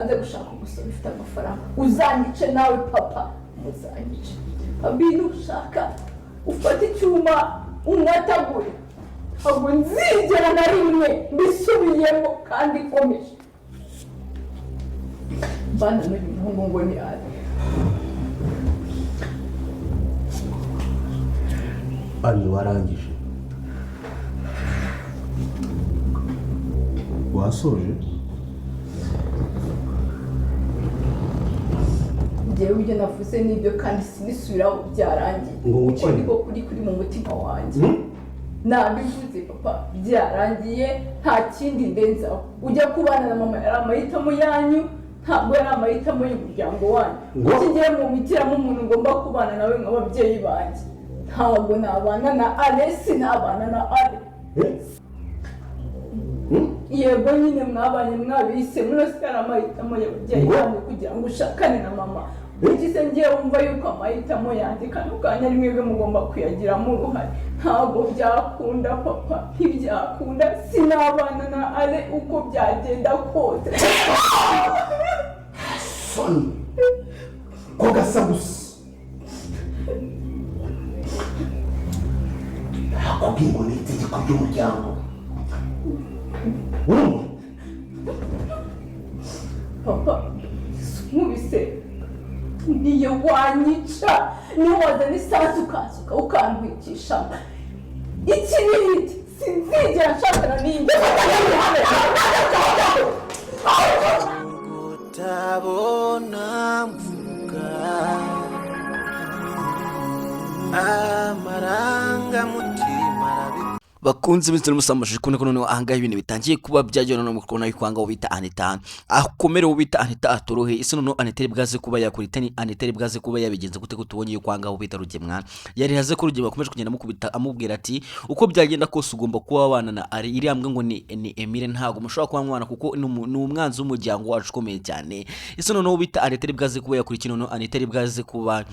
Aza gushaka umusore ufite amafaranga uzanyice nawe papa muzanyice abintu ushaka ufata icyuma umwatagure ahubwo nzigera na rimwe mbisubiyemo kandi ikomeje bana n'ibintu ngo ni ari ari warangije wasoje jewe ibyo navuze n'ibyo kandi sinisubiraho byarangiye ngo niko kuri mu mutima wanjye nabivuze papa byarangiye nta kindi ndenzaho ujya kubana na mama yari amahitamo yanyu ntabwo yari amahitamo y'umuryango wanyu kuko ngiye mu mitiramo umuntu ngomba kubana nawe nk'ababyeyi banjye ntabwo nabana na Alesi nabana na Ale yego nyine mwabanye mwabise munosikara amahitamo y'ababyeyi banyu kugira ngo ushakane na mama ugize ngiye wumva yuko amahitamo yanjye kano kanya ari mwebwe mugomba kuyagiramo uruhare ntabwo byakunda papa ntibyakunda sinabana na Ale uko byagenda kose soni ko gasa gusa akubwiye ngo ni itegeko ry'umuryango papa nkubise niyo wanyica niyo wazana isasu ukazuka ukantwikisha iki n'ibiti sinzigera nshakana n'indi utabona mvuga amarangamutima arabi bakunze bizera musamashije kubona ko noneho ahangaha ibintu bitangiye kuba byajyana no mukona y'ukwanga ubita Anita akomere ubita Anita atorohe ise noneho Anita bwaze kuba yakuritani Anita bwaze kuba yabigenza gute ko tubonye y'ukwanga ubita Rugemwa yari haze ko Rugemwa akomeje kugenda mukubita amubwira ati uko byagenda kose ugomba kuba abana na ari iri ambwe ngo ni Emile ntago mushobora kuba mwana kuko ni umwanzi w'umuryango wacu ukomeye cyane ise noneho ubita Anita bwaze kuba yakurikina noneho Anita bwaze kuba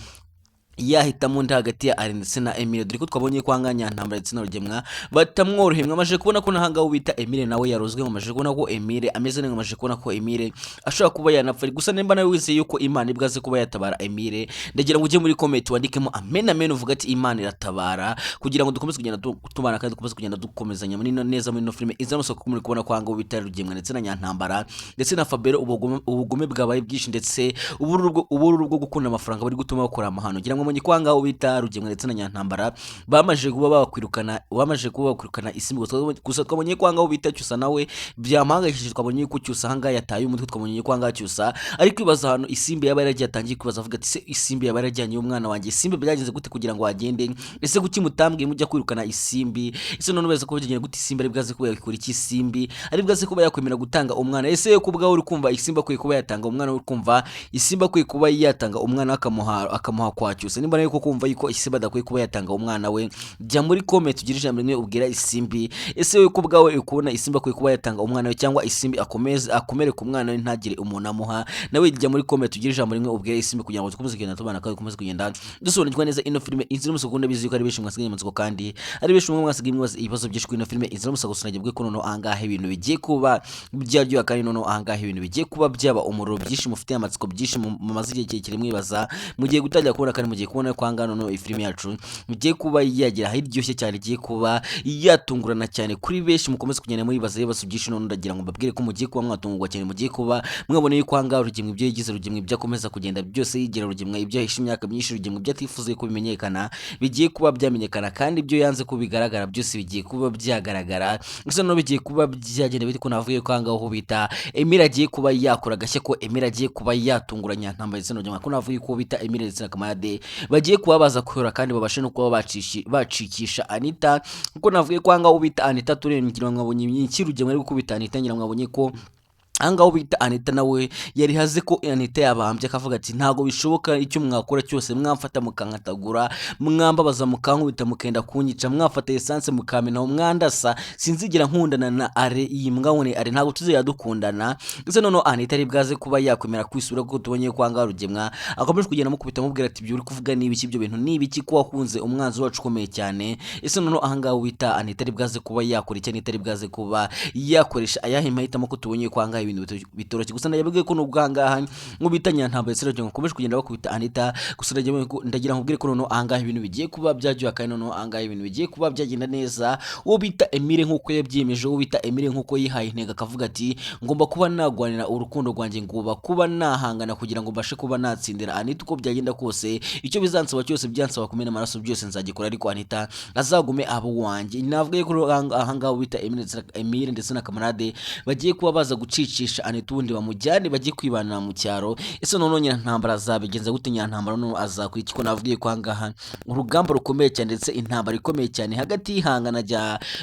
yahitamo nda hagati ya ndetse na Emile dore ko twabonye kwanganya ntambara ndetse na Rugemwa batamworohemwe amaje kubona ko nahanga ubita Emile nawe yarozwe mu maje kubona ko Emile ameze neza amaje kubona ko Emile ashobora kuba yanapfa gusa nemba nawe wize yuko Imana ibwaze kuba yatabara Emile ndagira ngo uje muri comment wandikemo amen uvuga ati Imana iratabara kugira ngo dukomeze kugenda tubana kandi dukomeze kugenda dukomezanya muri neza muri no filme izano soko muri kubona kwanga ubita Rugemwa ndetse na Nyantambara ndetse na Fabero ubugome bwabaye bwishi ndetse ubururu bwo gukunda amafaranga bari gutuma bakora amahano gira ngo kwanga ubita Rugemwa ndetse na Nyantambara bamaje kuba bakwirukana isimbi gusa twabonye kwanga ubita Cyusa nawe byamahangayikishije twabonye ko Cyusa hanga yataye umutwe twabonye kwanga Cyusa ariko kwibaza hano isimbi yaba yaragiye atangiye kwibaza avuga ati se isimbi yaba yarajyanye umwana wanjye isimbi byagenze gute kugira ngo agende ese guki mutambwe mujya kwirukana isimbi ese none beza ko byagenze gute isimbi ari bwaze kuba yakora iki isimbi ari bwaze kuba yakwemera gutanga umwana ese ko bwawe uri kumva isimba kwiye kuba yatanga umwana uri kumva isimba kwiye kuba yatanga umwana akamuha kwa Cyusa nimba nayo ko kumva yuko isimba dakwiye kuba yatanga umwana we jya muri comment ugire ijambo rimwe ubwira isimbi ese we ko bwawe ukubona isimba kwiye kuba yatanga umwana we cyangwa isimbi akomere ku mwana we ntagire umuntu amuha nawe jya muri comment ugire ijambo rimwe ubwira isimbi kugira ngo dukomeze kugenda tubana kandi dukomeze kugenda dusobanukirwa neza ino filme inzira umusegonda bizi ko ari benshi mwasigaye munsiko kandi ari benshi mwasigaye mwazi ibibazo byinshi kuri ino filme inzira umusegonda bwe ko noneho ahangaha ibintu bigiye kuba byaryoha kandi noneho ahangaha ibintu bigiye kuba byaba umuriro byinshi mufite amatsiko byinshi mu mazigiye kirekire mwibaza mugiye gutangira kubona kandi mugiye kubona kwanga noneho ifilime yacu mugiye kuba yagira hiryoshye cyane igiye kuba yatungurana cyane kuri benshi mukomeze kugenda muri bazaye basugisha none ndagira ngo mbabwire ko mugiye kuba mwatungurwa cyane mugiye kuba mwaboneye kwanga Rugemwa ibyo yigize Rugemwa ibyo akomeza kugenda byose yigira Rugemwa ibyo yahishe imyaka myinshi Rugemwa ibyo atifuza ko bimenyekana bigiye kuba byamenyekana kandi ibyo yanze ko bigaragara byose bigiye kuba byagaragara gusa no bigiye kuba byagenda biti ko navuye kwanga aho bita Emile agiye kuba yakora gashye ko Emile agiye kuba yatunguranya ntambara ndetse no Rugemwa ko navuye ko bita Emile ndetse na CAMARADE bagiye kuba baza kuyora kandi babashe no kuba bacikisha Anita kuko navuye kwanga ubita Anita turengira mwabonye iki Rugemwa ari gukubita Anita ngira mwabonye ko angaho bita Anita nawe yari haze ko Anita yabambye akavuga ati ntago bishoboka icyo mwakora cyose mwamfata mukankatagura mwambabaza mukankubita mukenda kunyica mwafata essence mukamena umwandasa sinzigira nkundana na are iyi mbwabone are ntago tuziya dukundana ese noneho Anita ari bwaze kuba yakwemera kwisura ko tubonye kwanga Rugemwa akomeje kugenda mukubita mubwira ati byo uri kuvuga nibiki byo bintu nibiki ko wakunze umwanzi wacu ukomeye cyane ese noneho ahangaho bita Anita ari bwaze kuba yakora icyo Anita ari bwaze kuba yakoresha ayahe mahitamo ko tubonye kwanga ibintu bitoroshye. Gusa ndababwiye ko nubwo ahangaha nk'ubita nyirantambara ndetse n'urugendo bakomeje kugenda bakubita Anita, gusa ndagira nkubwire ko noneho ahangaha ibintu bigiye kuba byajya kandi noneho ahangaha ibintu bigiye kuba byagenda neza. Uwo bita Emile nk'uko yabyiyemeje, uwo bita Emile nk'uko yihaye intego akavuga ati ngomba kuba nagwanira urukundo rwanjye, ngomba kuba nahangana kugira ngo mbashe kuba natsindira Anita uko byagenda kose, icyo bizansaba cyose, byansaba kumena amaraso byose nzagikora, ariko Anita azagume abo wanjye. Navuga ko ahangaha bita Emile ndetse na Kamarade bagiye kuba baza gucicisha Anita ubundi bamujyane bagiye kwibanira mu cyaro. Ese noneho nyirantambara azabigenza gute? Nyirantambara noneho azakwiki ko navugiye ko ahangaha urugamba rukomeye cyane ndetse intambara ikomeye cyane hagati y'ihangana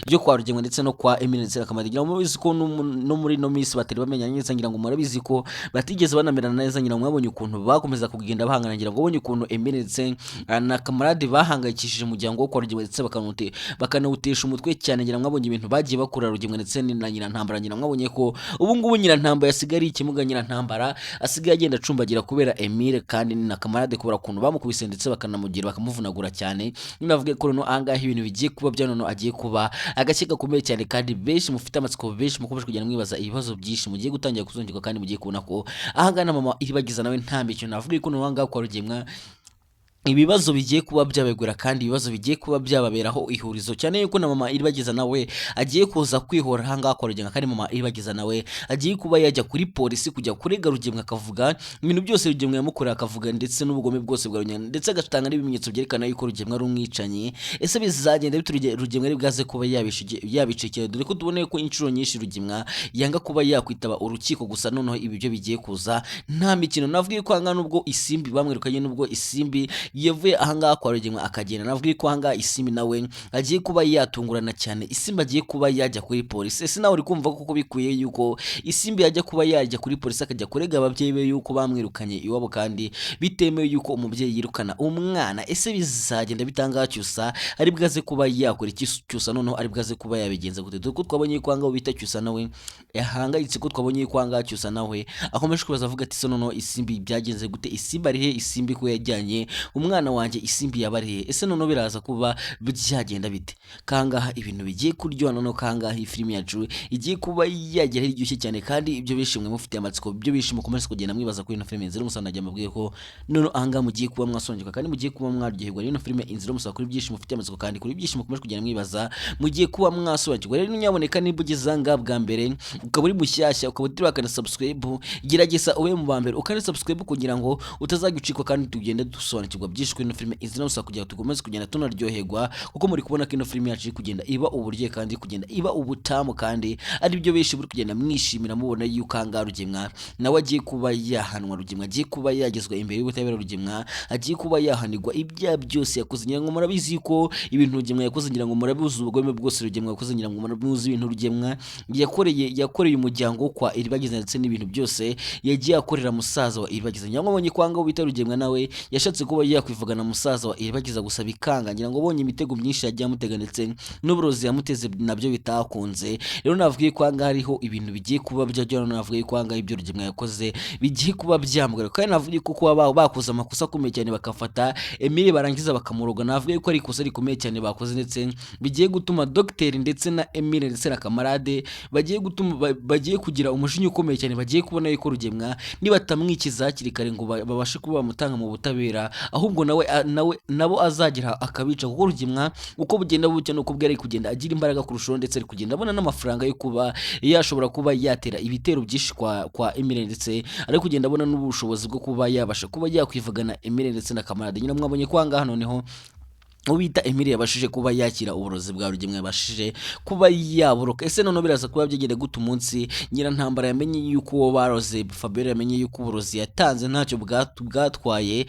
ryo kwa Rugemwe ndetse no kwa Emile ndetse na Kamarade. Ngira murabizi ko no muri no minsi batari bamenya neza, ngira ngo murabizi ko batigeze banamerana neza. Ngira ngo mwabonye ukuntu bakomeza kugenda bahangana, ngira ngo ubonye ukuntu Emile ndetse na Kamarade bahangayikishije umuryango wo kwa Rugemwe ndetse bakanawutesha umutwe cyane. Ngira mwabonye ibintu bagiye bakora Rugemwe ndetse na nyirantambara. Ngira mwabonye ko ubu ngubu nyirantambara yasigariye ikimuga, nyirantambara asigaye agenda acumbagira kubera Emile kandi na Kamarade kubera ukuntu bamukubise ndetse bakanamugira bakamuvunagura cyane. Navuga ko noneho ahangaha ibintu bigiye kuba byanono agiye kuba agashyi gakomeye cyane, kandi benshi mufite amatsiko, benshi mukomeje kugenda mwibaza ibibazo byinshi mugiye gutangira kuzongera, kandi mugiye kubona ko ahangaha mama iribagiza nawe nta mikino. Navuga ko noneho ahangaha kwa Rugemwe ibibazo bigiye kuba byabegura kandi ibibazo bigiye kuba byababeraho ihurizo cyane, yuko na mama iribagiza nawe agiye kuza kwihora ahangaha kwa Rugemwe, kandi mama iribagiza nawe agiye kuba yajya kuri polisi kujya kurega Rugemwe, akavuga ibintu byose Rugemwe yamukorera, akavuga ndetse n'ubugome bwose bwa Rugemwe, ndetse agatanga n'ibimenyetso byerekana yuko Rugemwe ari umwicanyi. Ese bizagenda biturije Rugemwe ari bwaze kuba yabicikira, dore ko tuboneye ko inshuro nyinshi Rugemwe yanga kuba yakwitaba urukiko. Gusa noneho ibi byo bigiye kuza nta mikino. Navuga ko ahangaha nubwo Isimbi bamwirukanye, nubwo Isimbi yavuye ahangaha kwa Rugemwe akagenda, navuga ko ahangaha Isimbi nawe agiye kuba yatungurana cyane. Isimbi agiye kuba yajya kuri polisi. Ese nawe uri kumva ko bikwiye yuko Isimbi yajya kuba yajya kuri polisi akajya kurega ababyeyi be yuko bamwirukanye iwabo kandi bitemewe yuko umubyeyi yirukana umwana? Ese bizagenda bitangaha Cyusa ari bwaze kuba yakora iki? Cyusa noneho ari bwaze kuba yabigenza gute? Dore ko twabonye ko ahangaha bita Cyusa nawe yahangayitse, ko twabonye ko ahangaha Cyusa nawe akomeje kubaza avuga ati so noneho Isimbi byagenze gute? Isimbi ari he? Isimbi ko yajyanye umwana wanjye, Isimbi yabariye? Ese noneho biraza kuba byagenda bite? Kangaha ibintu bigiye kuryohana, no kangaha ifilimi yacu igiye kuba yagera iryoshye cyane, kandi ibyo bishimwe mufite amatsiko, ibyo bishimwe mukomeze kugenda mwibaza kuri ino filime Inzira Y'Umusaraba. Mubwiye ko noneho ahangaha mugiye kuba mwasonjeka kandi mugiye kuba mwaryoherwa n'ino filime Inzira Y'Umusaraba, kuri byishimo mufite amatsiko kandi kuri byishimo mukomeze kugenda mwibaza, mugiye kuba mwasobanukirwa. Rero nyaboneka niba ugeze ahangaha bwa mbere ukaba uri mushyashya, ukaba utirakana subscribe, gerageza ube mu ba mbere ukane subscribe kugira ngo utazajya ucikwa kandi tugende dusobanukirwa byinshi kuri ino filime Inzira Y'Umusaraba, kugira ngo tugomeze kugenda tunaryoherwa, kuko muri kubona ko ino filime yacu iri kugenda iba uburyo kandi kugenda iba ubutamu, kandi ari byo benshi buri kugenda mwishimira mubona yuko ahangaha Rugemwe nawe agiye kuba yahanwa. Rugemwe agiye kuba yagezwa imbere y'ubutabera. Rugemwe agiye kuba yahanirwa ibyaha byose yakoze. Ngira ngo murabizi ko ibintu Rugemwe yakoze, ngira ngo murabizi ubugome bwose Rugemwe yakoze, ngira ngo murabizi ibintu Rugemwe yakoreye umuryango kwa Iribagiza ndetse n'ibintu byose yagiye akorera musaza wa Iribagiza. Ngira ngo abonye ko ahangaha bita Rugemwe nawe yashatse kuba yakwivugana musaza wa Iribagiza, gusa bikanga. Ngira ngo bonye imitego myinshi yagiye amutega ndetse n'uburozi yamuteze nabyo bitakunze. Rero navuga ko ahangaha hariho ibintu bigiye kuba byajyana, navuga ko ahangaha ibyo Rugemwe yakoze bigiye kuba byamugara, kandi navuga ko kuba bakoze amakosa akomeye cyane bagafata Emile barangiza bakamuroga, navuga ko ari ikosa rikomeye cyane bakoze, ndetse bigiye gutuma Dr ndetse na Emile ndetse na Kamarade bagiye kugira umujinya ukomeye cyane. Bagiye kubona yuko Rugemwe nibatamwikiza hakiri kare ngo babashe kuba bamutanga mu butabera, ahubwo nabo azagira akabica, kuko Rugemwe uko bugenda bucya nuko bwari kugenda agira imbaraga kurushaho, ndetse ari kugenda abona n'amafaranga yo kuba yashobora kuba yatera ibitero byinshi kwa Emile, ndetse ari kugenda abona n'ubushobozi bwo kuba yabasha kuba yakwivugana Emile ndetse na Kamarade. Nyina mwabonye ko ahangaha noneho ubita Emile yabashije kuba yakira uburozi bwa Rugemwe, yabashije kuba yaburoka. Ese none biraza kuba byagenda gute umunsi nyirantambara yamenye yuko uwo baroze Fabiola yamenye yuko uburozi yatanze ntacyo bwatwaye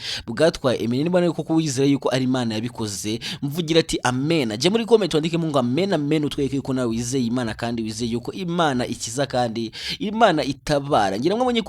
Emile? Niba niko kuwizera yuko ari Imana yabikoze, mvugira ati amen. Je muri comment wandike ngo amen utweke yuko nawe wizeye Imana kandi wizeye yuko Imana ikiza kandi Imana itabara. Ngira mwabonye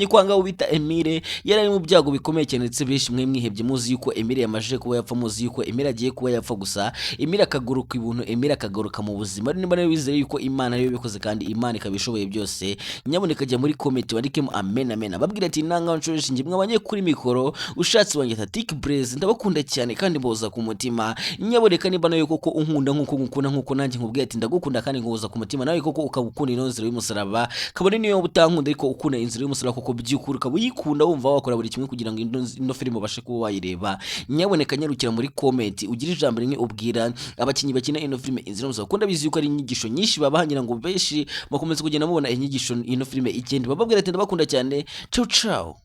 ko ahangaha ubita Emile yari ari mu byago bikomeye cyane, ndetse benshi mwe mwihebye muzi yuko Emile yamajije kuba yapfa, muzi yuko Emile agiye kuba yapfa gusa Emile akaguruka ibuntu Emile akagaruka mu buzima niba nawe wizeye yuko Imana yo bikoze kandi Imana ikabishoboye byose nyaboneka jya muri comment wandikemo amen amen babwira ati nanga nshoje ngi mwabanye kuri mikoro ushatse wanjye Tatik Blaze ndabakunda cyane kandi mboza ku mutima nyaboneka niba nawe koko unkunda nkuko ngukunda nkuko nanjye nkubwiye ati ndagukunda kandi ngoza ku mutima nawe koko ukabukunda inzira y'umusaraba kabone niyo utankunda ariko ukunda inzira y'umusaraba koko byukuri ukabuyikunda wumva wakora buri kimwe kugira ngo ino filime ubashe kuba wayireba nyaboneka nyarukira muri comment ugira ijambo rimwe ubwira abakinyi bakina ino filime inzira y'umusaraba kunda bizi yuko ari inyigisho nyinshi babahangira ngo benshi bakomeze kugenda mubona inyigisho ino filime igenda bababwira ati ndabakunda cyane ciao ciao.